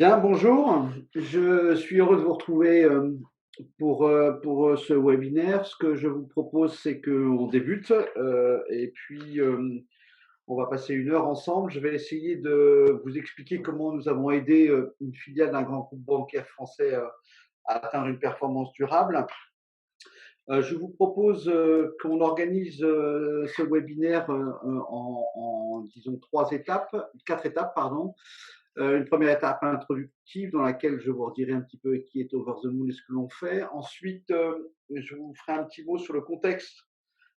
Bien, bonjour. Je suis heureux de vous retrouver pour ce webinaire. Ce que je vous propose, c'est qu'on débute et puis on va passer une heure ensemble. Je vais essayer de vous expliquer comment nous avons aidé une filiale d'un grand groupe bancaire français à atteindre une performance durable. Je vous propose qu'on organise ce webinaire disons, quatre étapes, pardon. Une première étape introductive dans laquelle je vous redirai un petit peu qui est Over the Moon et ce que l'on fait. Ensuite, je vous ferai un petit mot sur le contexte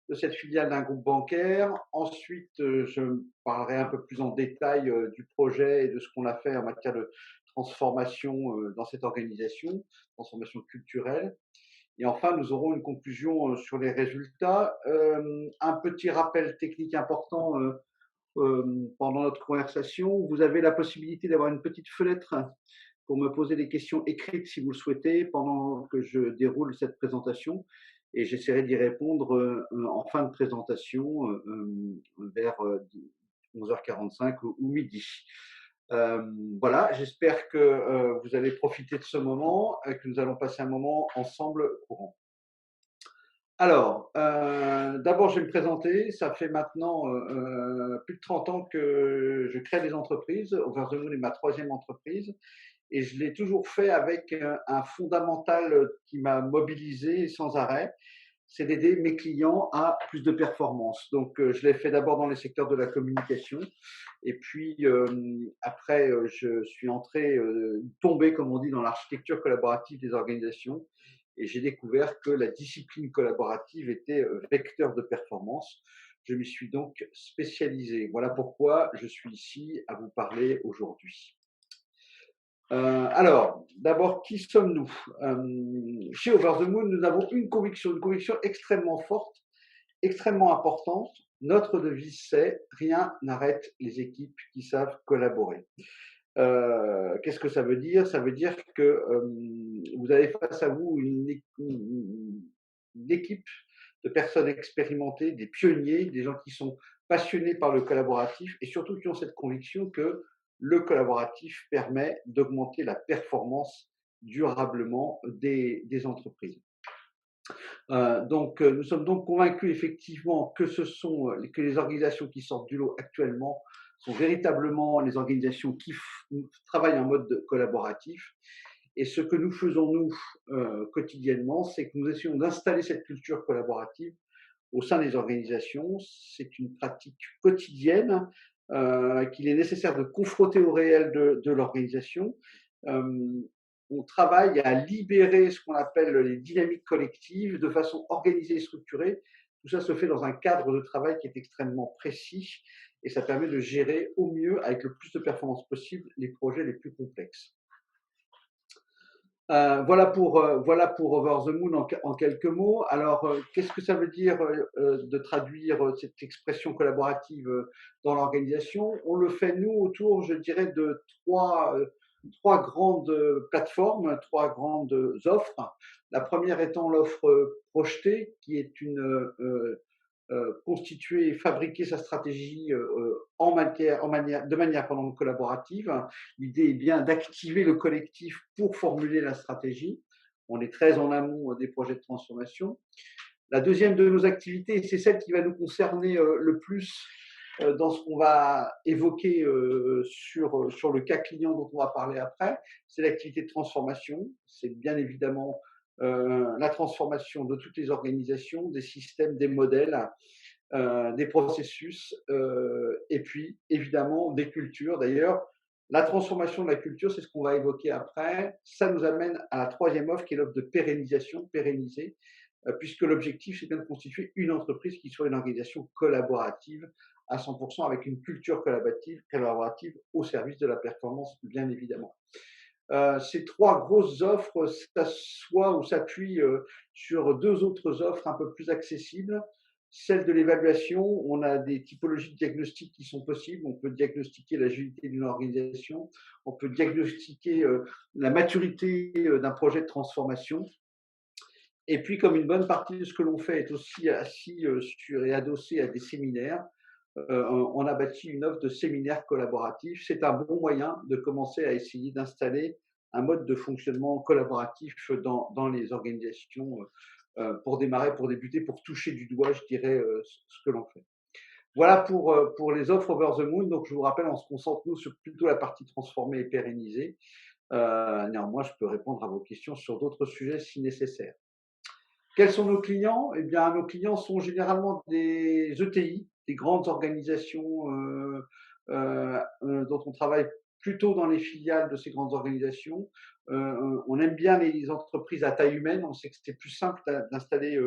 de cette filiale d'un groupe bancaire. Ensuite, je parlerai un peu plus en détail du projet et de ce qu'on a fait en matière de transformation dans cette organisation, transformation culturelle. Et enfin, nous aurons une conclusion sur les résultats. Un petit rappel technique important pendant notre conversation. Vous avez la possibilité d'avoir une petite fenêtre pour me poser des questions écrites si vous le souhaitez pendant que je déroule cette présentation et j'essaierai d'y répondre en fin de présentation vers 11h45 ou midi. Voilà, j'espère que vous allez profiter de ce moment et que nous allons passer un moment ensemble courant. Alors, d'abord, je vais me présenter. Ça fait maintenant plus de 30 ans que je crée des entreprises. Over the Moon est ma troisième entreprise. Et je l'ai toujours fait avec un fondamental qui m'a mobilisé sans arrêt, c'est d'aider mes clients à plus de performance. Donc, je l'ai fait d'abord dans les secteurs de la communication. Et puis, après, je suis tombé, comme on dit, dans l'architecture collaborative des organisations et j'ai découvert que la discipline collaborative était vecteur de performance. Je m'y suis donc spécialisé. Voilà pourquoi je suis ici à vous parler aujourd'hui. Alors, d'abord, qui sommes-nous Chez Over the Moon, nous avons une conviction extrêmement forte, extrêmement importante. Notre devise, c'est « Rien n'arrête les équipes qui savent collaborer ». Qu'est-ce que ça veut dire? Ça veut dire que vous avez face à vous une équipe de personnes expérimentées, des pionniers, des gens qui sont passionnés par le collaboratif et surtout qui ont cette conviction que le collaboratif permet d'augmenter la performance durablement des entreprises. Nous sommes donc convaincus effectivement que les organisations qui sortent du lot actuellement sont véritablement les organisations qui travaillent en mode collaboratif. Et ce que nous faisons, nous, quotidiennement, c'est que nous essayons d'installer cette culture collaborative au sein des organisations. C'est une pratique quotidienne qu'il est nécessaire de confronter au réel de l'organisation. On travaille à libérer ce qu'on appelle les dynamiques collectives de façon organisée et structurée. Tout ça se fait dans un cadre de travail qui est extrêmement précis et ça permet de gérer au mieux, avec le plus de performance possible, les projets les plus complexes. Voilà pour Over the Moon en quelques mots. Alors, qu'est-ce que ça veut dire de traduire cette expression collaborative dans l'organisation? On le fait, nous, autour, je dirais, de trois grandes plateformes, trois grandes offres. La première étant l'offre projetée, qui est constituer et fabriquer sa stratégie de manière collaborative. L'idée est bien d'activer le collectif pour formuler la stratégie. On est très en amont des projets de transformation. La deuxième de nos activités, et c'est celle qui va nous concerner le plus dans ce qu'on va évoquer sur le cas client dont on va parler après, c'est l'activité de transformation. C'est bien évidemment la transformation de toutes les organisations, des systèmes, des modèles, des processus et puis évidemment des cultures. D'ailleurs, la transformation de la culture, c'est ce qu'on va évoquer après. Ça nous amène à la troisième offre qui est l'offre de pérennisation, pérenniser, puisque l'objectif, c'est bien de constituer une entreprise qui soit une organisation collaborative à 100% avec une culture collaborative au service de la performance, bien évidemment. Ces trois grosses offres s'assoient ou s'appuient sur deux autres offres un peu plus accessibles. Celle de l'évaluation, on a des typologies de diagnostic qui sont possibles. On peut diagnostiquer l'agilité d'une organisation, on peut diagnostiquer la maturité d'un projet de transformation. Et puis, comme une bonne partie de ce que l'on fait est aussi assis sur et adossé à des séminaires, on a bâti une offre de séminaires collaboratifs. C'est un bon moyen de commencer à essayer d'installer un mode de fonctionnement collaboratif dans les organisations pour démarrer, pour débuter, pour toucher du doigt, je dirais, ce que l'on fait. Voilà pour les offres over the moon. Donc, je vous rappelle, on se concentre, nous, sur plutôt la partie transformée et pérennisée. Néanmoins, je peux répondre à vos questions sur d'autres sujets si nécessaire. Quels sont nos clients? Eh bien, nos clients sont généralement des ETI, des grandes organisations dont on travaille plutôt dans les filiales de ces grandes organisations. On aime bien les entreprises à taille humaine. On sait que c'est plus simple d'installer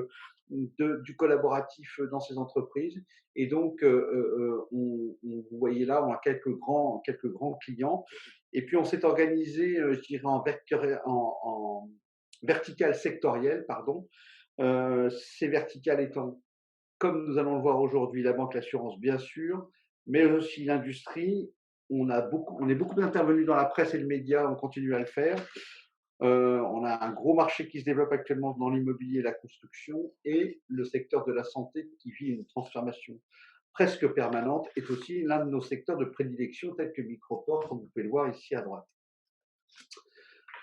du collaboratif dans ces entreprises. Et donc, vous voyez là, on a quelques grands clients. Et puis, on s'est organisé, je dirais, en verticale sectorielle, pardon. Ces verticales étant, comme nous allons le voir aujourd'hui, la banque, l'assurance, bien sûr, mais aussi l'industrie. On est beaucoup intervenu dans la presse et le média, on continue à le faire. On a un gros marché qui se développe actuellement dans l'immobilier et la construction, et le secteur de la santé qui vit une transformation presque permanente est aussi l'un de nos secteurs de prédilection, tel que Microport, comme vous pouvez le voir ici à droite.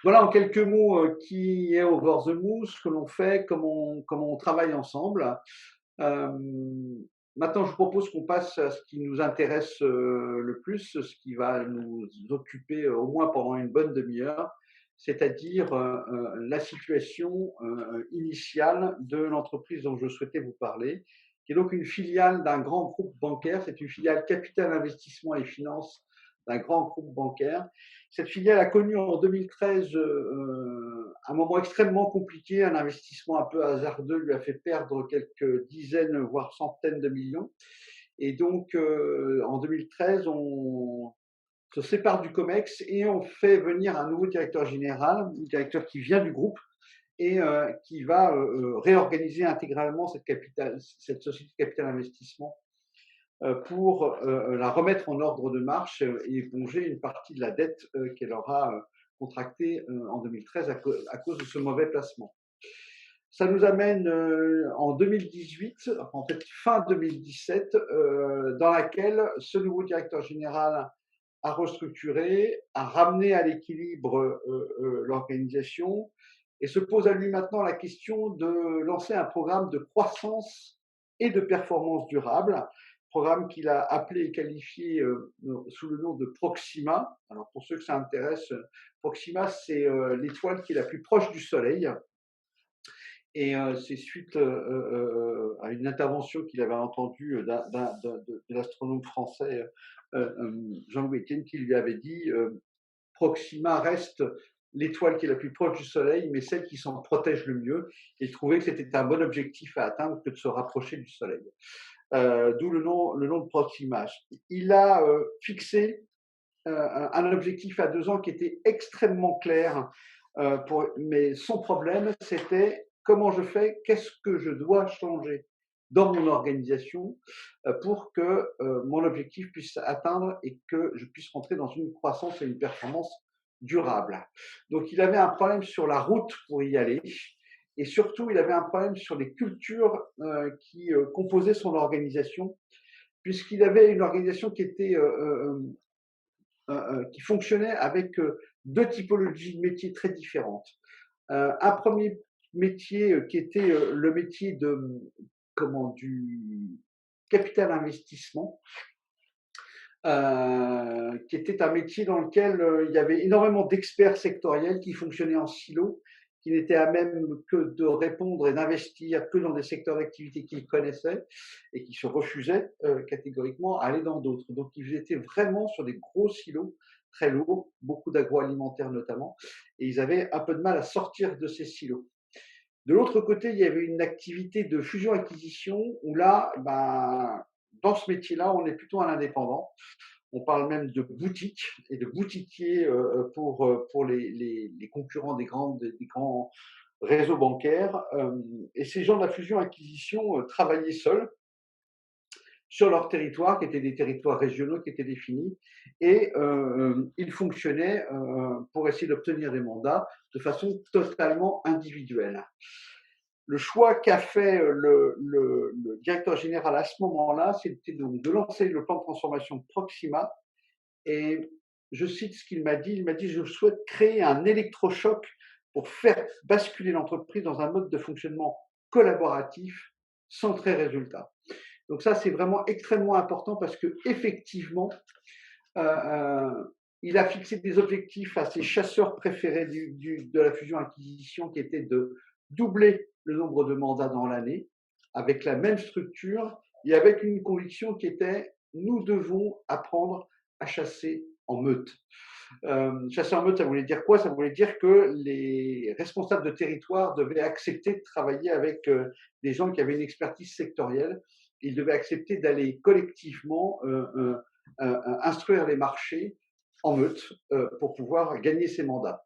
Voilà en quelques mots qui est Over the Moon, ce que l'on fait, comment on travaille ensemble. Maintenant, je vous propose qu'on passe à ce qui nous intéresse le plus, ce qui va nous occuper au moins pendant une bonne demi-heure, c'est-à-dire la situation initiale de l'entreprise dont je souhaitais vous parler, qui est donc une filiale d'un grand groupe bancaire. C'est une filiale Capital Investissement et Finance d'un grand groupe bancaire. Cette filiale a connu en 2013 un moment extrêmement compliqué, un investissement un peu hasardeux lui a fait perdre quelques dizaines, voire centaines de millions. Et donc, en 2013, on se sépare du COMEX et on fait venir un nouveau directeur général, un directeur qui vient du groupe et qui va réorganiser intégralement cette société de capital investissement pour la remettre en ordre de marche et éponger une partie de la dette qu'elle aura contractée en 2013 à cause de ce mauvais placement. Ça nous amène en 2018, en fait fin 2017, dans laquelle ce nouveau directeur général a restructuré, a ramené à l'équilibre l'organisation et se pose à lui maintenant la question de lancer un programme de croissance et de performance durable, programme qu'il a appelé et qualifié sous le nom de Proxima. Alors pour ceux que ça intéresse, Proxima, c'est l'étoile qui est la plus proche du Soleil. Et c'est suite à une intervention qu'il avait entendue de l'astronome français Jean-Louis Etienne, qui lui avait dit Proxima reste l'étoile qui est la plus proche du Soleil, mais celle qui s'en protège le mieux. Et il trouvait que c'était un bon objectif à atteindre que de se rapprocher du Soleil. D'où le nom de Proxima. Il a fixé un objectif à 2 ans qui était extrêmement clair, mais son problème, c'était comment je fais, qu'est-ce que je dois changer dans mon organisation pour que mon objectif puisse atteindre et que je puisse rentrer dans une croissance et une performance durable. Donc, il avait un problème sur la route pour y aller. Et surtout, il avait un problème sur les cultures qui composaient son organisation, puisqu'il avait une organisation qui fonctionnait avec 2 typologies de métiers très différentes. Un premier métier qui était le métier du capital investissement, qui était un métier dans lequel il y avait énormément d'experts sectoriels qui fonctionnaient en silo, qui n'étaient à même que de répondre et d'investir que dans des secteurs d'activité qu'ils connaissaient et qui se refusaient catégoriquement à aller dans d'autres. Donc ils étaient vraiment sur des gros silos très lourds, beaucoup d'agroalimentaire notamment, et ils avaient un peu de mal à sortir de ces silos. De l'autre côté, il y avait une activité de fusion-acquisition où là, dans ce métier-là, on est plutôt un indépendant. On parle même de boutique et de boutiquier pour les concurrents des grands réseaux bancaires. Et ces gens de la fusion-acquisition travaillaient seuls sur leur territoire, qui étaient des territoires régionaux qui étaient définis, et ils fonctionnaient pour essayer d'obtenir des mandats de façon totalement individuelle. le choix qu'a fait le directeur général à ce moment-là, c'était donc de lancer le plan de transformation de Proxima. Et je cite ce qu'il m'a dit. Il m'a dit: «Je souhaite créer un électrochoc pour faire basculer l'entreprise dans un mode de fonctionnement collaboratif, centré résultat». Donc ça, c'est vraiment extrêmement important parce que effectivement, il a fixé des objectifs à ses chasseurs préférés de la fusion-acquisition qui étaient de doubler le nombre de mandats dans l'année avec la même structure et avec une conviction qui était: nous devons apprendre à chasser en meute. Chasser en meute, ça voulait dire quoi? Ça voulait dire que les responsables de territoire devaient accepter de travailler avec des gens qui avaient une expertise sectorielle. Ils devaient accepter d'aller collectivement instruire les marchés en meute pour pouvoir gagner ces mandats.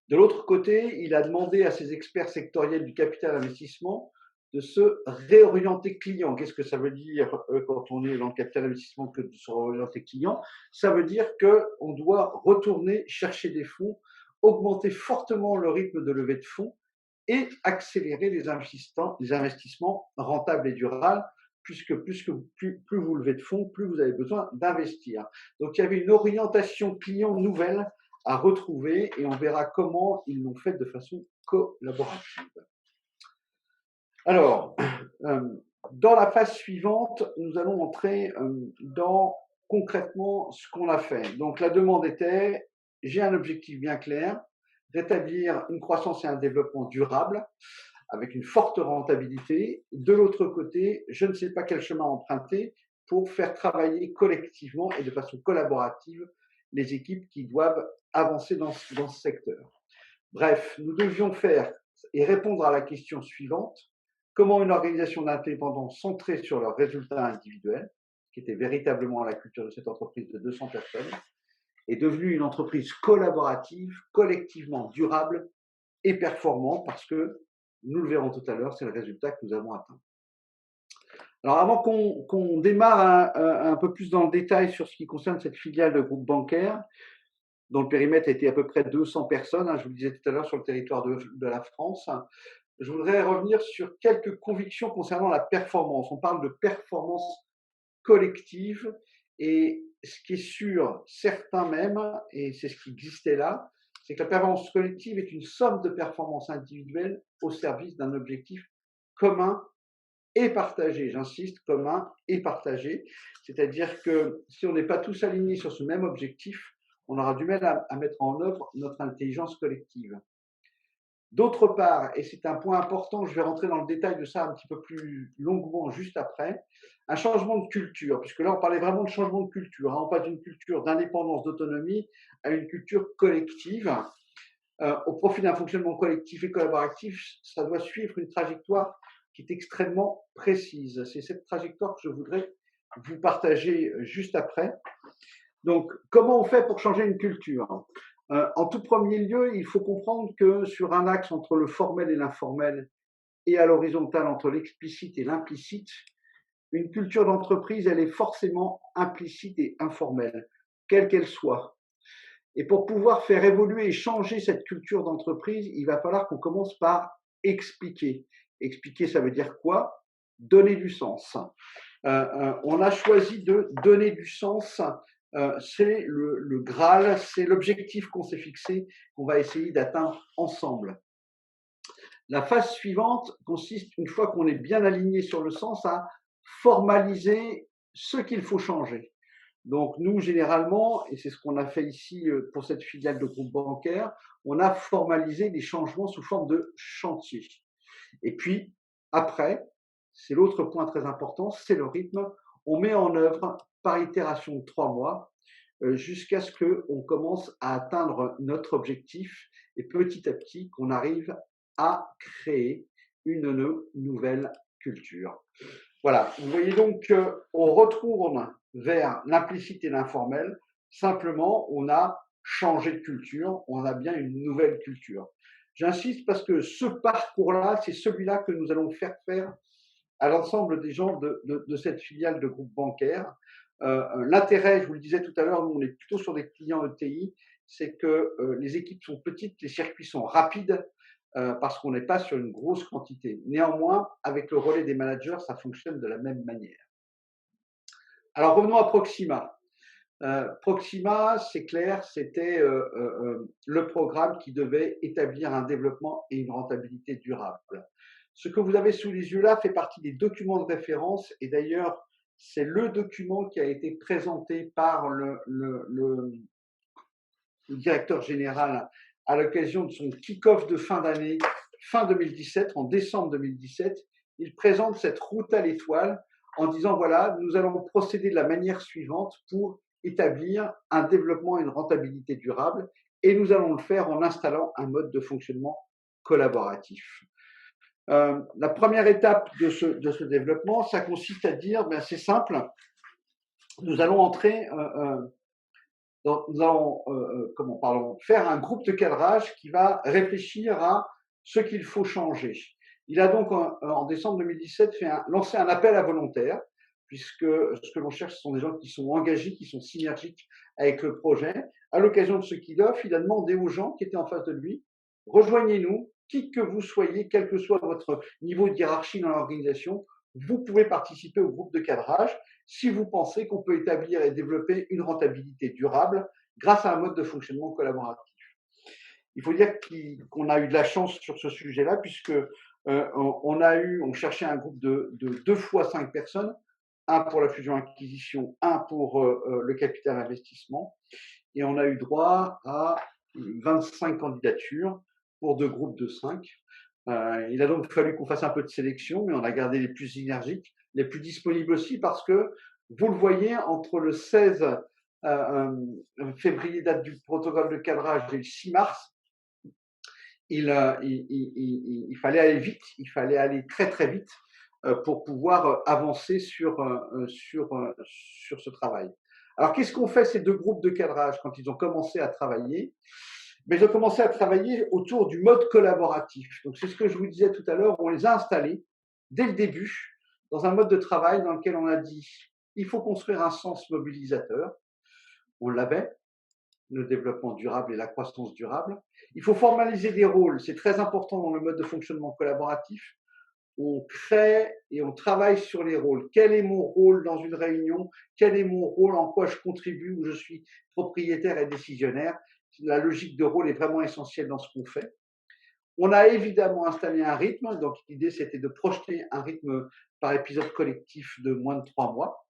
De l'autre côté, il a demandé à ses experts sectoriels du capital investissement de se réorienter client. Qu'est-ce que ça veut dire quand on est dans le capital investissement que de se réorienter client? Ça veut dire qu'on doit retourner chercher des fonds, augmenter fortement le rythme de levée de fonds et accélérer les investissements rentables et durables, puisque plus vous levez de fonds, plus vous avez besoin d'investir. Donc il y avait une orientation client nouvelle à retrouver et on verra comment ils l'ont fait de façon collaborative. Alors, dans la phase suivante, nous allons entrer dans concrètement ce qu'on a fait. Donc la demande était: j'ai un objectif bien clair, rétablir une croissance et un développement durable avec une forte rentabilité. De l'autre côté, je ne sais pas quel chemin emprunter pour faire travailler collectivement et de façon collaborative les équipes qui doivent avancer dans ce secteur. Bref, nous devions faire et répondre à la question suivante: comment une organisation d'indépendants centrée sur leurs résultats individuels, qui était véritablement la culture de cette entreprise de 200 personnes, est devenue une entreprise collaborative, collectivement durable et performante, parce que, nous le verrons tout à l'heure, c'est le résultat que nous avons atteint. Alors avant qu'on démarre un peu plus dans le détail sur ce qui concerne cette filiale de groupe bancaire, dont le périmètre était à peu près 200 personnes, je vous le disais tout à l'heure, sur le territoire de la France, je voudrais revenir sur quelques convictions concernant la performance. On parle de performance collective et ce qui est sûr, certain même, et c'est ce qui existait là, c'est que la performance collective est une somme de performances individuelles au service d'un objectif commun et partagé. J'insiste, commun et partagé. C'est-à-dire que si on n'est pas tous alignés sur ce même objectif, on aura du mal à mettre en œuvre notre intelligence collective. D'autre part, et c'est un point important, je vais rentrer dans le détail de ça un petit peu plus longuement juste après, un changement de culture, puisque là on parlait vraiment de changement de culture, on passe d'une culture d'indépendance, d'autonomie à une culture collective, au profit d'un fonctionnement collectif et collaboratif. Ça doit suivre une trajectoire qui est extrêmement précise. C'est cette trajectoire que je voudrais vous partager juste après. Donc, comment on fait pour changer une culture? En tout premier lieu, il faut comprendre que sur un axe entre le formel et l'informel, et à l'horizontale entre l'explicite et l'implicite, une culture d'entreprise, elle est forcément implicite et informelle, quelle qu'elle soit. Et pour pouvoir faire évoluer et changer cette culture d'entreprise, il va falloir qu'on commence par expliquer. Expliquer, ça veut dire quoi? Donner du sens. On a choisi de donner du sens. C'est le Graal, c'est l'objectif qu'on s'est fixé, qu'on va essayer d'atteindre ensemble. La phase suivante consiste, une fois qu'on est bien aligné sur le sens, à formaliser ce qu'il faut changer. Donc nous, généralement, et c'est ce qu'on a fait ici pour cette filiale de groupe bancaire, on a formalisé des changements sous forme de chantier. Et puis, après, c'est l'autre point très important, c'est le rythme. On met en œuvre par itération de 3 mois jusqu'à ce qu'on commence à atteindre notre objectif et petit à petit qu'on arrive à créer une nouvelle culture. Voilà, vous voyez donc qu'on retourne vers l'implicite et l'informel. Simplement, on a changé de culture, on a bien une nouvelle culture. J'insiste parce que ce parcours-là, c'est celui-là que nous allons faire à l'ensemble des gens de cette filiale de groupe bancaire. L'intérêt, je vous le disais tout à l'heure, nous on est plutôt sur des clients ETI, c'est que les équipes sont petites, les circuits sont rapides, parce qu'on n'est pas sur une grosse quantité. Néanmoins, avec le relais des managers, ça fonctionne de la même manière. Alors revenons à Proxima. Proxima, c'est clair, c'était le programme qui devait établir un développement et une rentabilité durable. Ce que vous avez sous les yeux là fait partie des documents de référence et d'ailleurs, c'est le document qui a été présenté par le directeur général à l'occasion de son kick-off de fin d'année, fin 2017, en décembre 2017. Il présente cette route à l'étoile en disant voilà, nous allons procéder de la manière suivante pour établir un développement et une rentabilité durable et nous allons le faire en installant un mode de fonctionnement collaboratif. La première étape de ce développement, ça consiste à dire, ben, c'est simple, nous allons entrer, nous allons faire un groupe de cadrage qui va réfléchir à ce qu'il faut changer. Il a donc, en décembre 2017, lancé un appel à volontaires, puisque ce que l'on cherche, ce sont des gens qui sont engagés, qui sont synergiques avec le projet. À l'occasion de ce kick-off, il a demandé aux gens qui étaient en face de lui, rejoignez-nous, qui que vous soyez, quel que soit votre niveau de hiérarchie dans l'organisation, vous pouvez participer au groupe de cadrage si vous pensez qu'on peut établir et développer une rentabilité durable grâce à un mode de fonctionnement collaboratif. Il faut dire qu'on a eu de la chance sur ce sujet-là, puisque on cherchait un groupe de 2 fois 5 personnes, un pour la fusion-acquisition, un pour le capital investissement, et on a eu droit à 25 candidatures pour 2 groupes de 5. Il a donc fallu qu'on fasse un peu de sélection, mais on a gardé les plus énergiques, les plus disponibles aussi, parce que, vous le voyez, entre le 16 février, date du protocole de cadrage, et le 6 mars, il fallait aller vite, il fallait aller très très vite pour pouvoir avancer sur ce travail. Alors, qu'est-ce qu'ont fait ces 2 groupes de cadrage quand ils ont commencé à travailler? Mais ils ont commencé à travailler autour du mode collaboratif. Donc, c'est ce que je vous disais tout à l'heure, on les a installés dès le début dans un mode de travail dans lequel on a dit il faut construire un sens mobilisateur. On l'avait, le développement durable et la croissance durable. Il faut formaliser des rôles, c'est très important dans le mode de fonctionnement collaboratif. On crée et on travaille sur les rôles. Quel est mon rôle dans une réunion? Quel est mon rôle? En quoi je contribue? Où je suis propriétaire et décisionnaire? La logique de rôle est vraiment essentielle dans ce qu'on fait. On a évidemment installé un rythme. Donc, l'idée, c'était de projeter un rythme par épisode collectif de moins de 3 mois.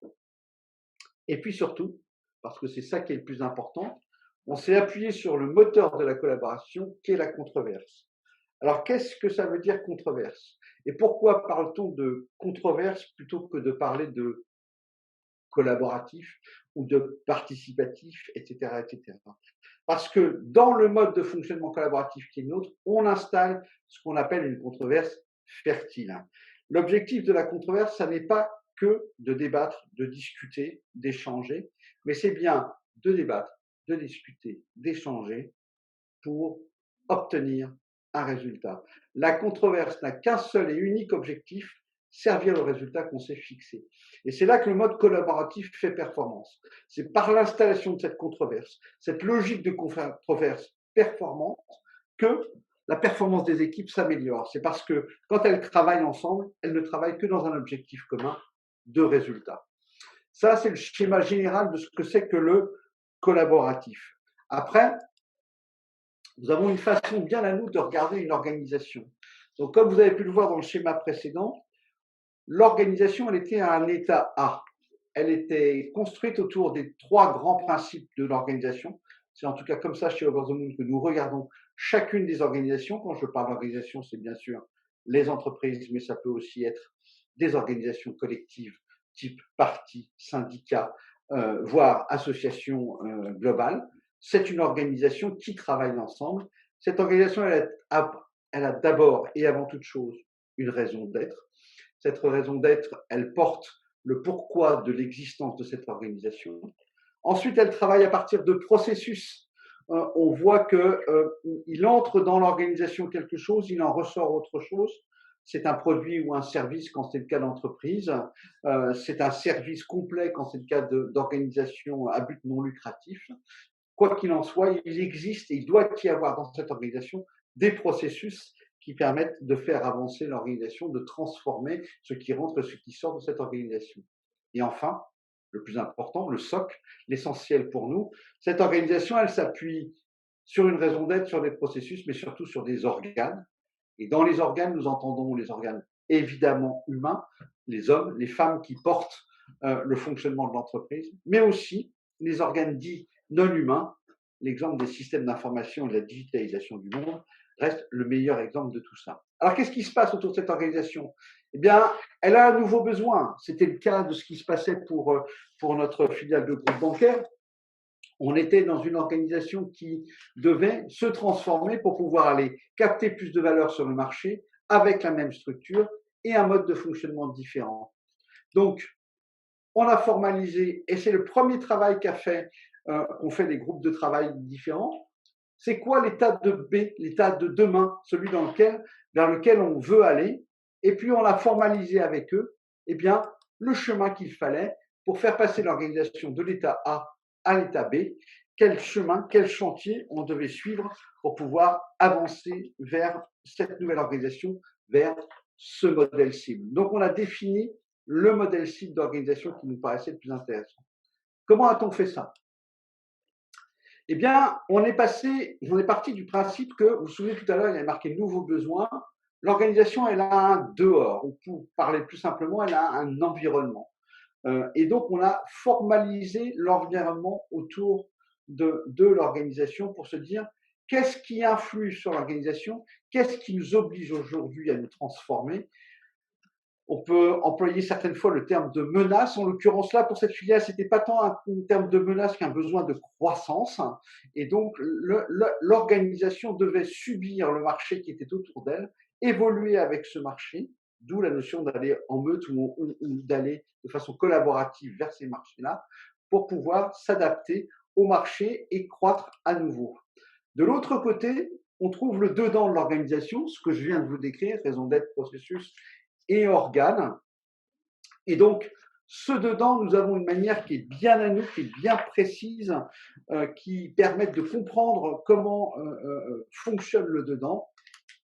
Et puis surtout, parce que c'est ça qui est le plus important, on s'est appuyé sur le moteur de la collaboration, qui est la controverse. Alors, qu'est-ce que ça veut dire controverse? Et pourquoi parle-t-on de controverse plutôt que de parler de collaboratif ou de participatif, etc., etc. Parce que dans le mode de fonctionnement collaboratif qui est le nôtre, on installe ce qu'on appelle une controverse fertile. L'objectif de la controverse, ça n'est pas que de débattre, de discuter, d'échanger, mais c'est bien de débattre, de discuter, d'échanger pour obtenir un résultat. La controverse n'a qu'un seul et unique objectif, servir le résultat qu'on s'est fixé. Et c'est là que le mode collaboratif fait performance. C'est par l'installation de cette controverse, cette logique de controverse performante, que la performance des équipes s'améliore. C'est parce que quand elles travaillent ensemble, elles ne travaillent que dans un objectif commun de résultat. Ça, c'est le schéma général de ce que c'est que le collaboratif. Après, nous avons une façon bien à nous de regarder une organisation. Donc, comme vous avez pu le voir dans le schéma précédent, l'organisation, elle était à un état A. Elle était construite autour des 3 grands principes de l'organisation. C'est en tout cas comme ça chez Over the Moon que nous regardons chacune des organisations. Quand je parle d'organisation, c'est bien sûr les entreprises, mais ça peut aussi être des organisations collectives, type partis, syndicats, voire associations globales. C'est une organisation qui travaille ensemble. Cette organisation, elle a d'abord et avant toute chose une raison d'être. Cette raison d'être, elle porte le pourquoi de l'existence de cette organisation. Ensuite, elle travaille à partir de processus. On voit qu'il entre dans l'organisation quelque chose, il en ressort autre chose. C'est un produit ou un service quand c'est le cas d'entreprise. C'est un service complet quand c'est le cas d'organisation à but non lucratif. Quoi qu'il en soit, il existe et il doit y avoir dans cette organisation des processus qui permettent de faire avancer l'organisation, de transformer ce qui rentre et ce qui sort de cette organisation. Et enfin, le plus important, le socle, l'essentiel pour nous, cette organisation, elle s'appuie sur une raison d'être, sur des processus, mais surtout sur des organes. Et dans les organes, nous entendons les organes évidemment humains, les hommes, les femmes qui portent le fonctionnement de l'entreprise, mais aussi les organes dits non humains. L'exemple des systèmes d'information et de la digitalisation du monde reste le meilleur exemple de tout ça. Alors, qu'est-ce qui se passe autour de cette organisation? Eh bien, elle a un nouveau besoin. C'était le cas de ce qui se passait pour notre filiale de groupe bancaire. On était dans une organisation qui devait se transformer pour pouvoir aller capter plus de valeur sur le marché avec la même structure et un mode de fonctionnement différent. Donc, on a formalisé, et c'est le premier travail qu'ont fait les groupes de travail différents. C'est quoi l'état de B, l'état de demain, celui vers lequel on veut aller. Et puis, on a formalisé avec eux, eh bien, le chemin qu'il fallait pour faire passer l'organisation de l'état A à l'état B. Quel chemin, quel chantier on devait suivre pour pouvoir avancer vers cette nouvelle organisation, vers ce modèle cible. Donc, on a défini le modèle cible d'organisation qui nous paraissait le plus intéressant. Comment a-t-on fait ça? Eh bien, on est parti du principe que, vous vous souvenez tout à l'heure, il y avait marqué nouveaux besoins. L'organisation, elle a un dehors, ou pour parler plus simplement, elle a un environnement. Et donc, on a formalisé l'environnement autour de l'organisation pour se dire qu'est-ce qui influe sur l'organisation, qu'est-ce qui nous oblige aujourd'hui à nous transformer. On peut employer certaines fois le terme de menace. En l'occurrence, là, pour cette filiale, c'était pas tant un terme de menace qu'un besoin de croissance. Et donc, l'organisation devait subir le marché qui était autour d'elle, évoluer avec ce marché, d'où la notion d'aller en meute ou d'aller de façon collaborative vers ces marchés-là, pour pouvoir s'adapter au marché et croître à nouveau. De l'autre côté, on trouve le dedans de l'organisation, ce que je viens de vous décrire, raison d'être, processus et organes. Et donc, ce dedans, nous avons une manière qui est bien à nous, qui est bien précise, qui permet de comprendre comment fonctionne le dedans.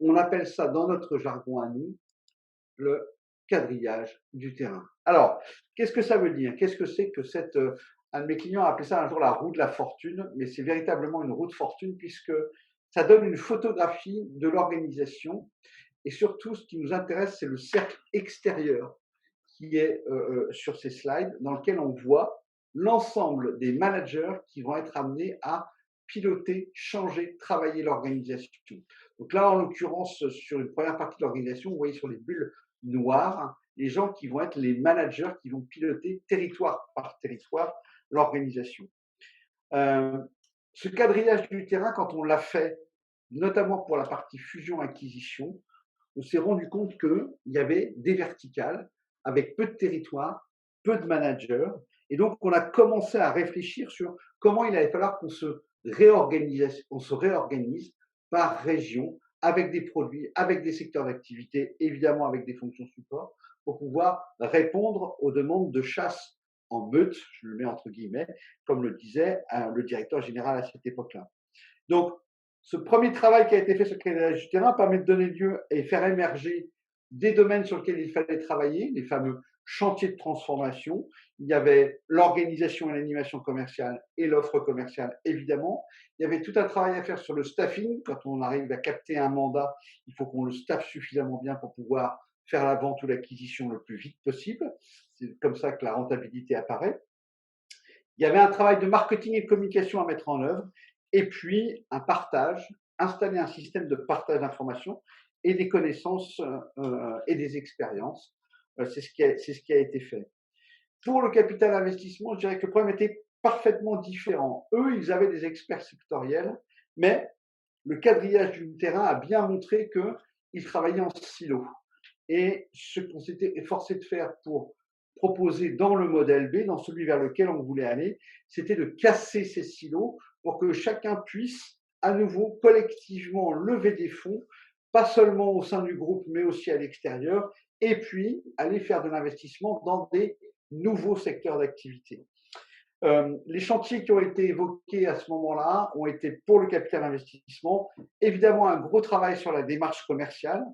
On appelle ça, dans notre jargon à nous, le quadrillage du terrain. Alors, qu'est-ce que ça veut dire? Qu'est-ce que c'est que un de mes clients a appelé ça un jour la roue de la fortune, mais c'est véritablement une roue de fortune puisque ça donne une photographie de l'organisation. Et surtout, ce qui nous intéresse, c'est le cercle extérieur qui est sur ces slides, dans lequel on voit l'ensemble des managers qui vont être amenés à piloter, changer, travailler l'organisation. Donc là, en l'occurrence, sur une première partie de l'organisation, vous voyez sur les bulles noires, les gens qui vont être les managers qui vont piloter territoire par territoire l'organisation. Ce quadrillage du terrain, quand on l'a fait, notamment pour la partie fusion-acquisition, on s'est rendu compte qu'il y avait des verticales avec peu de territoire, peu de managers. Et donc, on a commencé à réfléchir sur comment il allait falloir qu'on se réorganise par région, avec des produits, avec des secteurs d'activité, évidemment avec des fonctions support, pour pouvoir répondre aux demandes de chasse en meute, je le mets entre guillemets, comme le disait le directeur général à cette époque-là. Donc, ce premier travail qui a été fait sur le quadrillage du terrain permet de donner lieu et faire émerger des domaines sur lesquels il fallait travailler, les fameux chantiers de transformation. Il y avait l'organisation et l'animation commerciale et l'offre commerciale, évidemment. Il y avait tout un travail à faire sur le staffing. Quand on arrive à capter un mandat, il faut qu'on le staffe suffisamment bien pour pouvoir faire la vente ou l'acquisition le plus vite possible. C'est comme ça que la rentabilité apparaît. Il y avait un travail de marketing et de communication à mettre en œuvre. Et puis, un partage, installer un système de partage d'informations et des connaissances et des expériences. C'est ce qui a été fait. Pour le capital investissement, je dirais que le problème était parfaitement différent. Eux, ils avaient des experts sectoriels, mais le quadrillage du terrain a bien montré qu'ils travaillaient en silo. Et ce qu'on s'était efforcé de faire pour proposer dans le modèle B, dans celui vers lequel on voulait aller, c'était de casser ces silos pour que chacun puisse à nouveau collectivement lever des fonds, pas seulement au sein du groupe, mais aussi à l'extérieur, et puis aller faire de l'investissement dans des nouveaux secteurs d'activité. Les chantiers qui ont été évoqués à ce moment-là ont été pour le capital investissement, évidemment un gros travail sur la démarche commerciale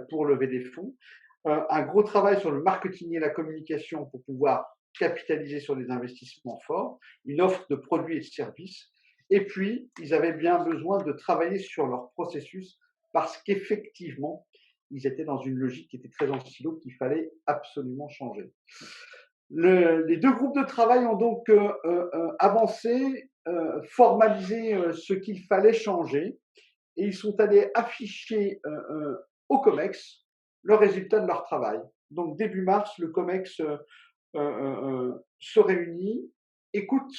pour lever des fonds, un gros travail sur le marketing et la communication pour pouvoir capitaliser sur des investissements forts, une offre de produits et de services. Et puis, ils avaient bien besoin de travailler sur leur processus parce qu'effectivement, ils étaient dans une logique qui était très en silo qu'il fallait absolument changer. Les deux groupes de travail ont donc avancé, formalisé ce qu'il fallait changer et ils sont allés afficher au COMEX le résultat de leur travail. Donc début mars, le COMEX se réunit, écoute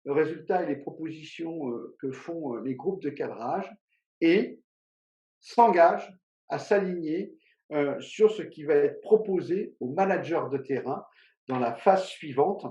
le résultat et les propositions que font les groupes de cadrage et s'engage à s'aligner sur ce qui va être proposé aux managers de terrain dans la phase suivante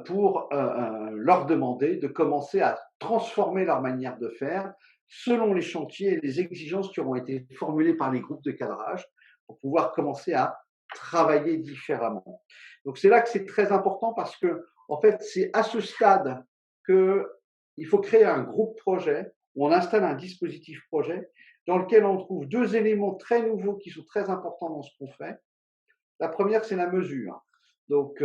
pour leur demander de commencer à transformer leur manière de faire selon les chantiers et les exigences qui auront été formulées par les groupes de cadrage pour pouvoir commencer à travailler différemment. Donc c'est là que c'est très important parce que en fait c'est à ce stade qu'il faut créer un groupe projet où on installe un dispositif projet dans lequel on trouve deux éléments très nouveaux qui sont très importants dans ce qu'on fait. La première, c'est la mesure. Donc,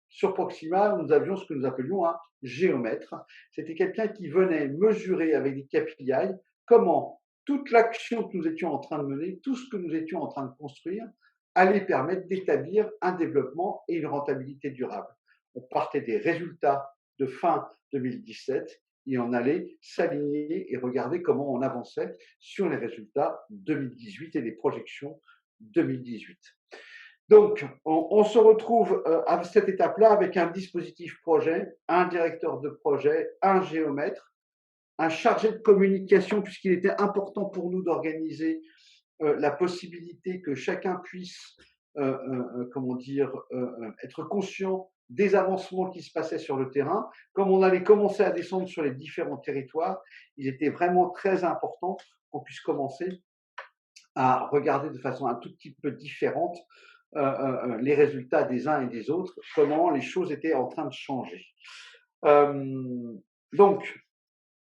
sur Proxima, nous avions ce que nous appelions un géomètre. C'était quelqu'un qui venait mesurer avec des KPI comment toute l'action que nous étions en train de mener, tout ce que nous étions en train de construire, allait permettre d'établir un développement et une rentabilité durable. On partait des résultats de fin 2017 et on allait s'aligner et regarder comment on avançait sur les résultats 2018 et les projections 2018. Donc, on se retrouve à cette étape-là avec un dispositif projet, un directeur de projet, un géomètre, un chargé de communication, puisqu'il était important pour nous d'organiser la possibilité que chacun puisse, être conscient des avancements qui se passaient sur le terrain. Comme on allait commencer à descendre sur les différents territoires, il était vraiment très important qu'on puisse commencer à regarder de façon un tout petit peu différente les résultats des uns et des autres, comment les choses étaient en train de changer. Donc,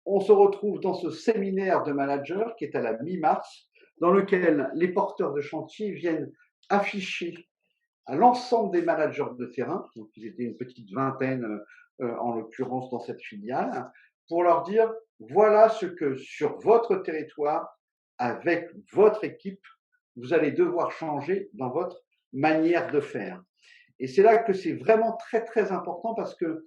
on se retrouve dans ce séminaire de managers qui est à la mi-mars, dans lequel les porteurs de chantier viennent afficher à l'ensemble des managers de terrain, donc ils étaient une petite vingtaine en l'occurrence dans cette filiale, pour leur dire voilà ce que sur votre territoire, avec votre équipe, vous allez devoir changer dans votre manière de faire. Et c'est là que c'est vraiment très très important parce que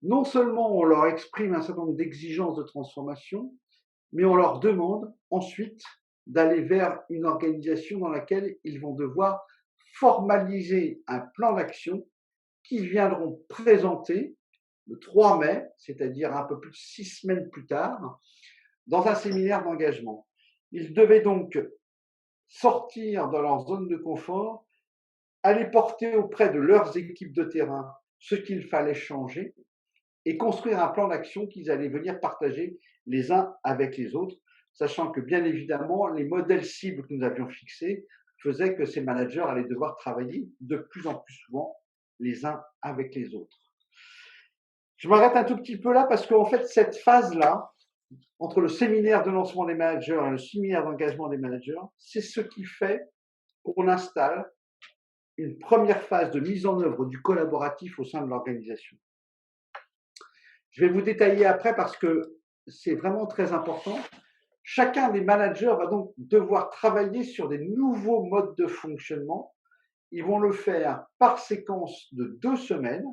non seulement on leur exprime un certain nombre d'exigences de transformation, mais on leur demande ensuite d'aller vers une organisation dans laquelle ils vont devoir formaliser un plan d'action qu'ils viendront présenter le 3 mai, c'est-à-dire un peu plus de 6 semaines plus tard, dans un séminaire d'engagement. Ils devaient donc sortir de leur zone de confort, aller porter auprès de leurs équipes de terrain ce qu'il fallait changer et construire un plan d'action qu'ils allaient venir partager les uns avec les autres, sachant que bien évidemment, les modèles cibles que nous avions fixés faisaient que ces managers allaient devoir travailler de plus en plus souvent les uns avec les autres. Je m'arrête un tout petit peu là parce qu'en fait, cette phase-là, entre le séminaire de lancement des managers et le séminaire d'engagement des managers, c'est ce qui fait qu'on installe une première phase de mise en œuvre du collaboratif au sein de l'organisation. Je vais vous détailler après parce que c'est vraiment très important. Chacun des managers va donc devoir travailler sur des nouveaux modes de fonctionnement. Ils vont le faire par séquence de 2 semaines,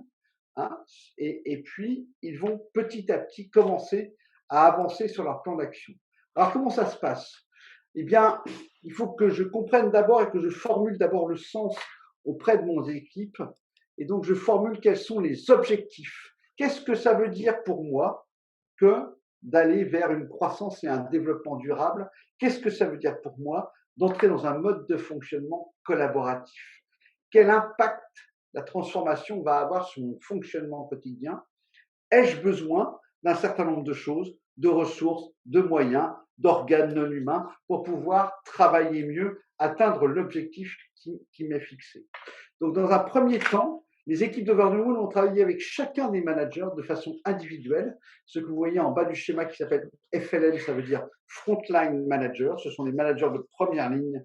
hein, et puis ils vont petit à petit commencer à avancer sur leur plan d'action. Alors comment ça se passe? Eh bien, il faut que je comprenne d'abord et que je formule d'abord le sens auprès de mon équipe, et donc je formule quels sont les objectifs. Qu'est-ce que ça veut dire pour moi que d'aller vers une croissance et un développement durable? Qu'est-ce que ça veut dire pour moi d'entrer dans un mode de fonctionnement collaboratif? Quel impact la transformation va avoir sur mon fonctionnement quotidien? Ai-je besoin d'un certain nombre de choses, de ressources, de moyens, d'organes non humains pour pouvoir travailler mieux, atteindre l'objectif qui m'est fixé? Donc, dans un premier temps, Les équipes d'Overnoon ont travaillé avec chacun des managers de façon individuelle. Ce que vous voyez en bas du schéma qui s'appelle FLM, ça veut dire Frontline Manager. Ce sont les managers de première ligne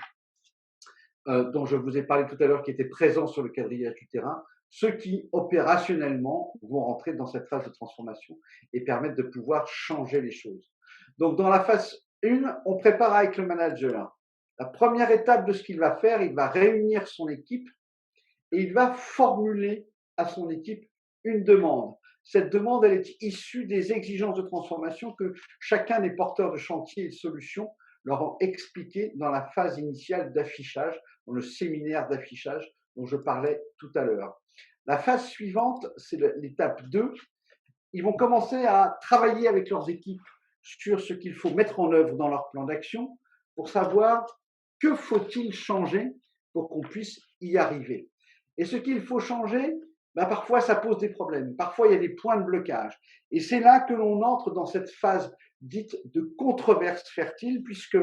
dont je vous ai parlé tout à l'heure, qui étaient présents sur le quadrillage du terrain, ceux qui opérationnellement vont rentrer dans cette phase de transformation et permettre de pouvoir changer les choses. Donc dans la phase 1, on prépare avec le manager. La première étape de ce qu'il va faire, il va réunir son équipe et il va formuler à son équipe une demande. Cette demande, elle est issue des exigences de transformation que chacun des porteurs de chantier et de solutions leur ont expliqué dans la phase initiale d'affichage, dans le séminaire d'affichage dont je parlais tout à l'heure. La phase suivante, c'est l'étape 2. Ils vont commencer à travailler avec leurs équipes sur ce qu'il faut mettre en œuvre dans leur plan d'action pour savoir que faut-il changer pour qu'on puisse y arriver. Et ce qu'il faut changer, ben parfois ça pose des problèmes, parfois il y a des points de blocage. Et c'est là que l'on entre dans cette phase dite de controverse fertile, puisque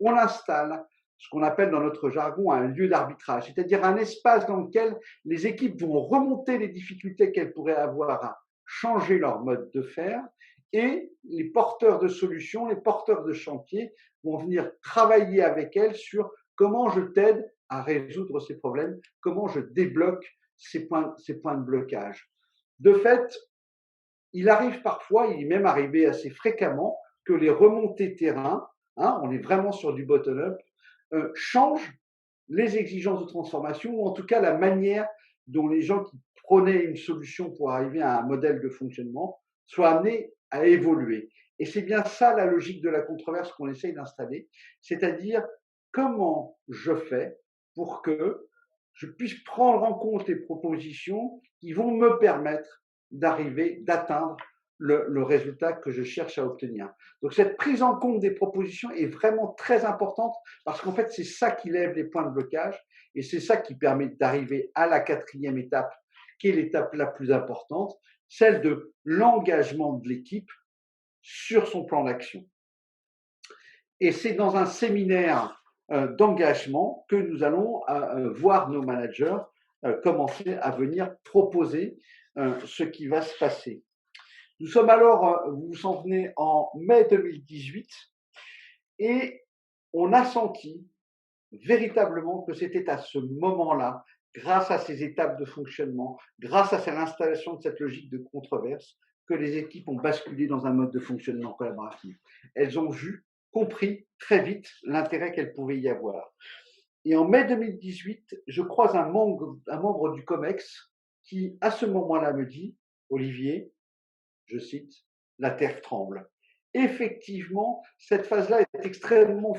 on installe ce qu'on appelle dans notre jargon un lieu d'arbitrage, c'est-à-dire un espace dans lequel les équipes vont remonter les difficultés qu'elles pourraient avoir à changer leur mode de faire, et les porteurs de solutions, les porteurs de chantier vont venir travailler avec elles sur comment je t'aide à résoudre ces problèmes, comment je débloque ces points de blocage. De fait, il arrive parfois, il est même arrivé assez fréquemment, que les remontées terrain, on est vraiment sur du bottom-up, changent les exigences de transformation, ou en tout cas la manière dont les gens qui prenaient une solution pour arriver à un modèle de fonctionnement soient amenés à évoluer. Et c'est bien ça la logique de la controverse qu'on essaye d'installer, c'est-à-dire comment je fais pour que je puisse prendre en compte les propositions qui vont me permettre d'atteindre le résultat que je cherche à obtenir. Donc cette prise en compte des propositions est vraiment très importante parce qu'en fait c'est ça qui lève les points de blocage et c'est ça qui permet d'arriver à la 4e étape, qui est l'étape la plus importante, celle de l'engagement de l'équipe sur son plan d'action. Et c'est dans un séminaire d'engagement que nous allons voir nos managers commencer à venir proposer ce qui va se passer. Nous sommes alors, vous vous en souvenez, en mai 2018 et on a senti véritablement que c'était à ce moment-là, grâce à ces étapes de fonctionnement, grâce à l'installation de cette logique de controverse, que les équipes ont basculé dans un mode de fonctionnement collaboratif. Elles ont compris très vite l'intérêt qu'elles pouvaient y avoir. Et en mai 2018, je croise un membre du COMEX qui, à ce moment-là, me dit, Olivier, je cite, la terre tremble. Effectivement, cette phase-là est extrêmement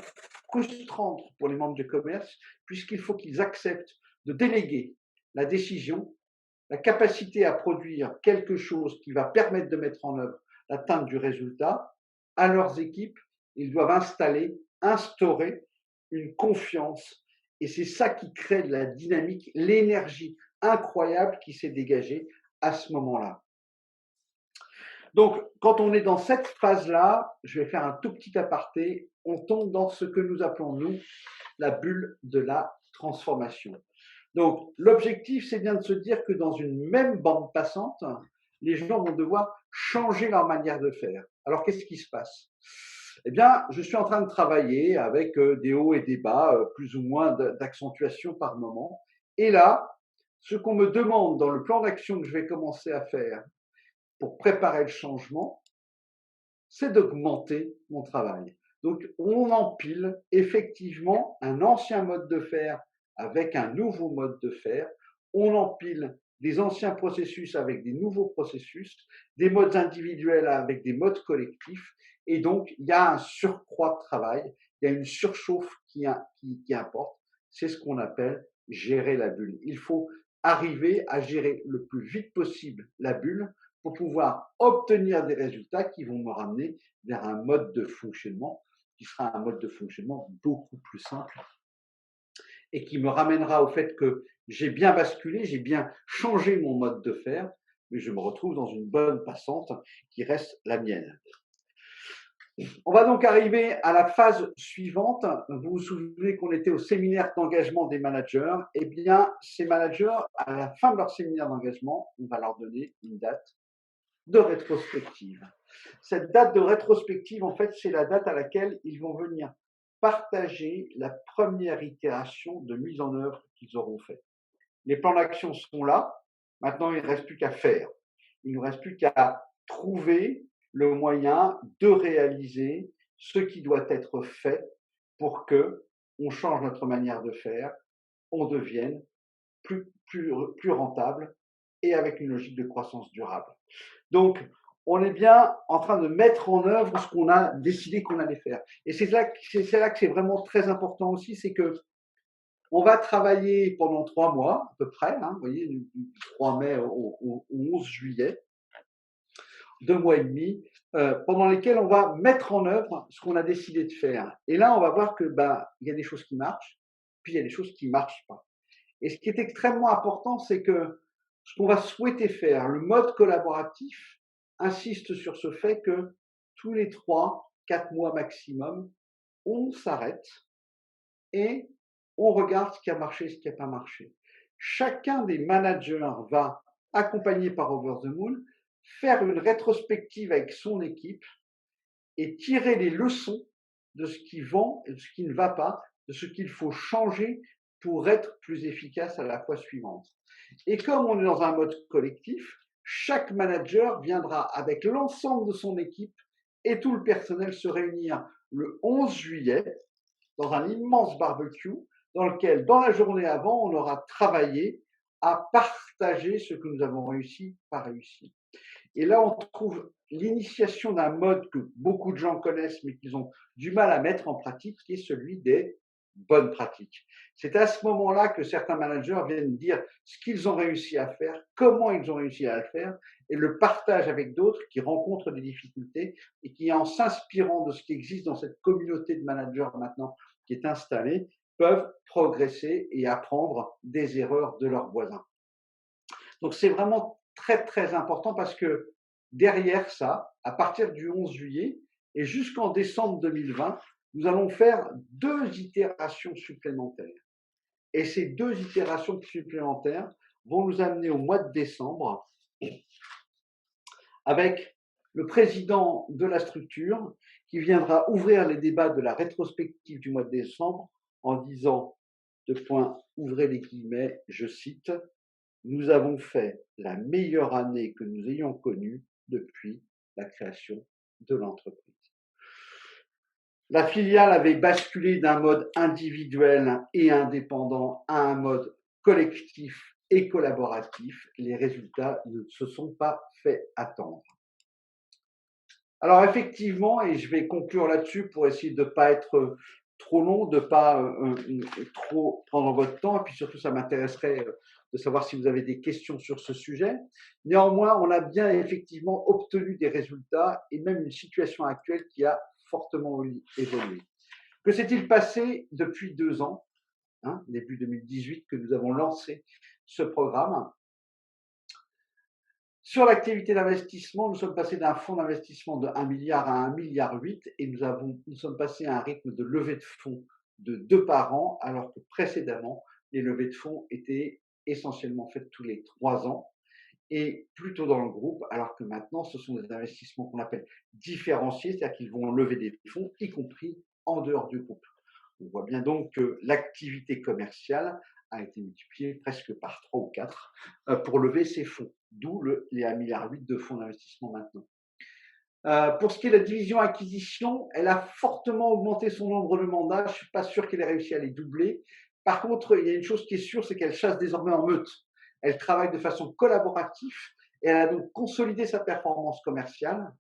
frustrante pour les membres du commerce, puisqu'il faut qu'ils acceptent de déléguer la décision, la capacité à produire quelque chose qui va permettre de mettre en œuvre l'atteinte du résultat à leurs équipes. Ils doivent instaurer une confiance. Et c'est ça qui crée de la dynamique, l'énergie incroyable qui s'est dégagée à ce moment-là. Donc, quand on est dans cette phase-là, je vais faire un tout petit aparté, on tombe dans ce que nous appelons, nous, la bulle de la transformation. Donc, l'objectif, c'est bien de se dire que dans une même bande passante, les gens vont devoir changer leur manière de faire. Alors, qu'est-ce qui se passe? Eh bien, je suis en train de travailler avec des hauts et des bas, plus ou moins d'accentuation par moment. Et là, ce qu'on me demande dans le plan d'action que je vais commencer à faire pour préparer le changement, c'est d'augmenter mon travail. Donc, on empile effectivement un ancien mode de faire avec un nouveau mode de faire. On empile des anciens processus avec des nouveaux processus, des modes individuels avec des modes collectifs. Et donc, il y a un surcroît de travail, il y a une surchauffe qui importe. C'est ce qu'on appelle gérer la bulle. Il faut arriver à gérer le plus vite possible la bulle pour pouvoir obtenir des résultats qui vont me ramener vers un mode de fonctionnement qui sera un mode de fonctionnement beaucoup plus simple et qui me ramènera au fait que j'ai bien basculé, j'ai bien changé mon mode de faire, mais je me retrouve dans une bonne passante qui reste la mienne. On va donc arriver à la phase suivante. Vous vous souvenez qu'on était au séminaire d'engagement des managers. Eh bien, ces managers, à la fin de leur séminaire d'engagement, on va leur donner une date de rétrospective. Cette date de rétrospective, en fait, c'est la date à laquelle ils vont venir partager la première itération de mise en œuvre qu'ils auront fait. Les plans d'action sont là. Maintenant, il ne reste plus qu'à faire. Il ne reste plus qu'à trouver le moyen de réaliser ce qui doit être fait pour que on change notre manière de faire, on devienne plus rentable et avec une logique de croissance durable. Donc, on est bien en train de mettre en œuvre ce qu'on a décidé qu'on allait faire. Et c'est là que c'est vraiment très important aussi, c'est que on va travailler pendant 3 mois à peu près, hein, vous voyez, du 3 mai au 11 juillet, 2 mois et demi, pendant lesquels on va mettre en œuvre ce qu'on a décidé de faire. Et là, on va voir que il y a des choses qui marchent, puis il y a des choses qui marchent pas. Et ce qui est extrêmement important, c'est que ce qu'on va souhaiter faire, le mode collaboratif, insiste sur ce fait que tous les 3-4 mois maximum, on s'arrête et on regarde ce qui a marché, ce qui n'a pas marché. Chacun des managers va, accompagné par Over the Moon, faire une rétrospective avec son équipe et tirer les leçons de ce qui va et de ce qui ne va pas, de ce qu'il faut changer pour être plus efficace à la fois suivante. Et comme on est dans un mode collectif, chaque manager viendra avec l'ensemble de son équipe et tout le personnel se réunir le 11 juillet dans un immense barbecue dans lequel, dans la journée avant, on aura travaillé à partager ce que nous avons réussi, pas réussi. Et là, on trouve l'initiation d'un mode que beaucoup de gens connaissent, mais qu'ils ont du mal à mettre en pratique, qui est celui des bonnes pratiques. C'est à ce moment-là que certains managers viennent dire ce qu'ils ont réussi à faire, comment ils ont réussi à le faire, et le partage avec d'autres qui rencontrent des difficultés et qui, en s'inspirant de ce qui existe dans cette communauté de managers maintenant qui est installée, peuvent progresser et apprendre des erreurs de leurs voisins. Donc c'est vraiment très très important parce que derrière ça, à partir du 11 juillet et jusqu'en décembre 2020, nous allons faire 2 itérations supplémentaires. Et ces 2 itérations supplémentaires vont nous amener au mois de décembre avec le président de la structure qui viendra ouvrir les débats de la rétrospective du mois de décembre en disant, ouvrez les guillemets, je cite, nous avons fait la meilleure année que nous ayons connue depuis la création de l'entreprise. La filiale avait basculé d'un mode individuel et indépendant à un mode collectif et collaboratif. Les résultats ne se sont pas fait attendre. Alors effectivement, et je vais conclure là-dessus pour essayer de ne pas être trop long, de ne pas trop prendre votre temps, et puis surtout ça m'intéresserait de savoir si vous avez des questions sur ce sujet. Néanmoins, on a bien effectivement obtenu des résultats et même une situation actuelle qui a fortement évolué. Que s'est-il passé depuis 2 ans, hein, début 2018, que nous avons lancé ce programme? Sur l'activité d'investissement, nous sommes passés d'un fonds d'investissement de 1 milliard à 1,8 milliard et nous sommes passés à un rythme de levée de fonds de 2 par an, alors que précédemment, les levées de fonds étaient essentiellement faites tous les 3 ans et plutôt dans le groupe, alors que maintenant, ce sont des investissements qu'on appelle différenciés, c'est-à-dire qu'ils vont lever des fonds, y compris en dehors du groupe. On voit bien donc que l'activité commerciale a été multipliée presque par 3 ou 4 pour lever ces fonds, d'où les 1,8 milliard de fonds d'investissement maintenant. Pour ce qui est de la division acquisition, elle a fortement augmenté son nombre de mandats. Je ne suis pas sûr qu'elle ait réussi à les doubler. Par contre, il y a une chose qui est sûre, c'est qu'elle chasse désormais en meute. Elle travaille de façon collaborative et elle a donc consolidé sa performance commerciale.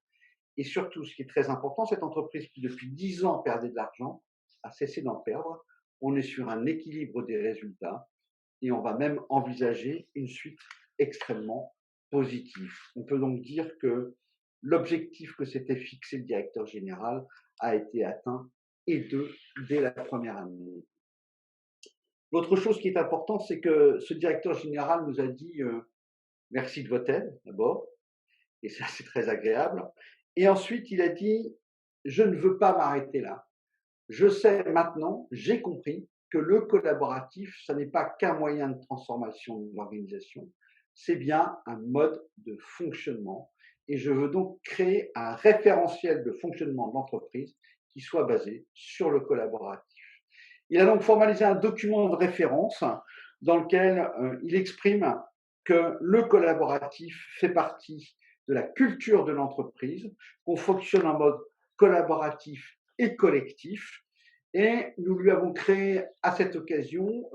Et surtout, ce qui est très important, cette entreprise qui depuis 10 ans perdait de l'argent a cessé d'en perdre. On est sur un équilibre des résultats et on va même envisager une suite extrêmement positive. On peut donc dire que l'objectif que s'était fixé le directeur général a été atteint dès la première année. L'autre chose qui est importante, c'est que ce directeur général nous a dit merci de votre aide d'abord, et ça c'est très agréable. Et ensuite, il a dit je ne veux pas m'arrêter là. Je sais maintenant, j'ai compris que le collaboratif, ça n'est pas qu'un moyen de transformation de l'organisation, c'est bien un mode de fonctionnement. Et je veux donc créer un référentiel de fonctionnement de l'entreprise qui soit basé sur le collaboratif. Il a donc formalisé un document de référence dans lequel il exprime que le collaboratif fait partie de la culture de l'entreprise, qu'on fonctionne en mode collaboratif et collectif. Et nous lui avons créé à cette occasion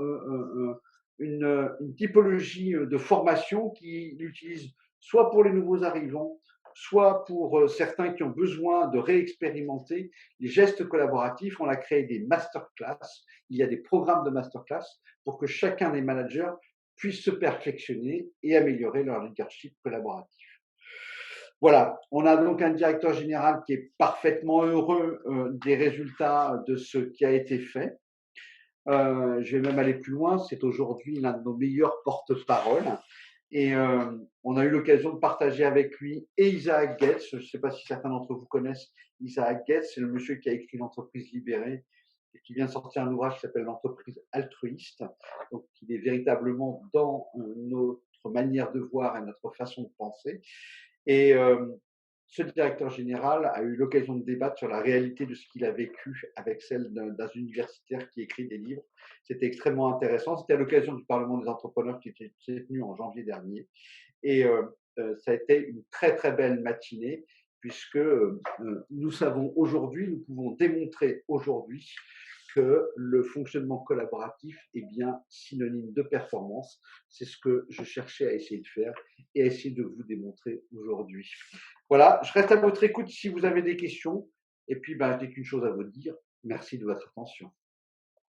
une typologie de formation qui l'utilise soit pour les nouveaux arrivants, soit pour certains qui ont besoin de réexpérimenter les gestes collaboratifs. On a créé des masterclass. Il y a des programmes de masterclass pour que chacun des managers puisse se perfectionner et améliorer leur leadership collaboratif. Voilà, on a donc un directeur général qui est parfaitement heureux des résultats de ce qui a été fait. Je vais même aller plus loin, c'est aujourd'hui l'un de nos meilleurs porte-parole. Et on a eu l'occasion de partager avec lui et Isaac Getz. Je ne sais pas si certains d'entre vous connaissent Isaac Getz, c'est le monsieur qui a écrit L'entreprise libérée et qui vient de sortir un ouvrage qui s'appelle L'entreprise altruiste. Donc, il est véritablement dans notre manière de voir et notre façon de penser. Et ce directeur général a eu l'occasion de débattre sur la réalité de ce qu'il a vécu avec celle d'un universitaire qui écrit des livres. C'était extrêmement intéressant. C'était à l'occasion du Parlement des entrepreneurs qui s'est tenu en janvier dernier. Et ça a été une très très belle matinée puisque nous savons aujourd'hui, nous pouvons démontrer aujourd'hui que le fonctionnement collaboratif est bien synonyme de performance. C'est ce que je cherchais à essayer de faire et à essayer de vous démontrer aujourd'hui. Voilà, je reste à votre écoute si vous avez des questions. Et puis, je n'ai qu'une chose à vous dire. Merci de votre attention.